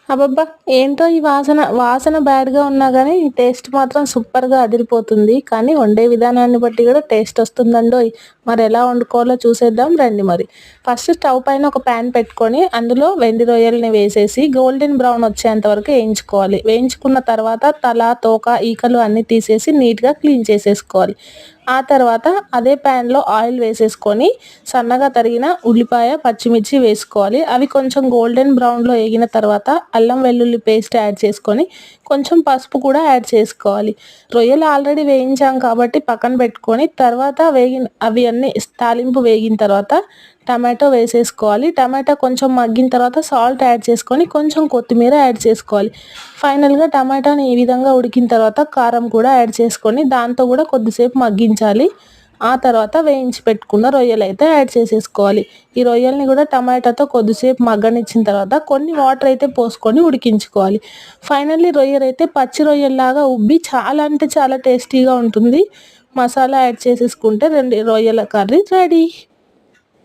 అబ్బబ్బా! ఏంటో ఈ వాసన, వాసన బ్యాడ్‌గా ఉన్నా గానీ టేస్ట్ మాత్రం సూపర్‌గా అదిరిపోతుంది. కానీ వండే విధానాన్ని బట్టి గూడా టేస్ట్ వస్తుందండోయ్! మరెలా వండుకోవాలో చూసేద్దాం రండి మరి. ఫస్ట్ స్టవ్ పైన ఒక పాన్ పెట్టుకొని అందులో వెండి రొయ్యల్ని వేసేసి గోల్డెన్ బ్రౌన్ వచ్చేంత వరకు వేయించుకోవాలి. వేయించుకున్న తర్వాత తల, తోక, ఈకలు అన్నీ తీసేసి నీట్‌గా క్లీన్ చేసేసుకోవాలి. ఆ తర్వాత అదే ప్యాన్‌లో ఆయిల్ వేసేసుకొని సన్నగా తరిగిన ఉల్లిపాయ, పచ్చిమిర్చి వేసుకోవాలి. అవి కొంచెం గోల్డెన్ బ్రౌన్‌లో ఏగిన తర్వాత అల్లం వెల్లుల్లి పేస్ట్ యాడ్ చేసుకొని కొంచెం పసుపు కూడా యాడ్ చేసుకోవాలి. రొయ్యలు ఆల్రెడీ వేయించాం కాబట్టి పక్కన పెట్టుకొని తర్వాత అవి అన్నీ తాలింపు వేగిన తర్వాత టమాటో వేసేసుకోవాలి. టమాటా కొంచెం మగ్గిన తర్వాత సాల్ట్ యాడ్ చేసుకొని కొంచెం కొత్తిమీర యాడ్ చేసుకోవాలి. ఫైనల్‌గా టమాటాని ఈ విధంగా ఉడికిన తర్వాత కారం కూడా యాడ్ చేసుకొని దాంతో కూడా కొద్దిసేపు మగ్గించాలి. ఆ తర్వాత వేయించి పెట్టుకున్న రొయ్యలైతే యాడ్ చేసేసుకోవాలి. ఈ రొయ్యల్ని కూడా టమాటాతో కొద్దిసేపు మగ్గనిచ్చిన తర్వాత కొన్ని వాటర్ అయితే పోసుకొని ఉడికించుకోవాలి. ఫైనల్లీ రొయ్యలైతే పచ్చి రొయ్యల్లాగా ఉబ్బి చాలా అంటే చాలా టేస్టీగా ఉంటుంది. మసాలా యాడ్ చేసేసుకుంటే 2 రొయ్యల కర్రీ రెడీ.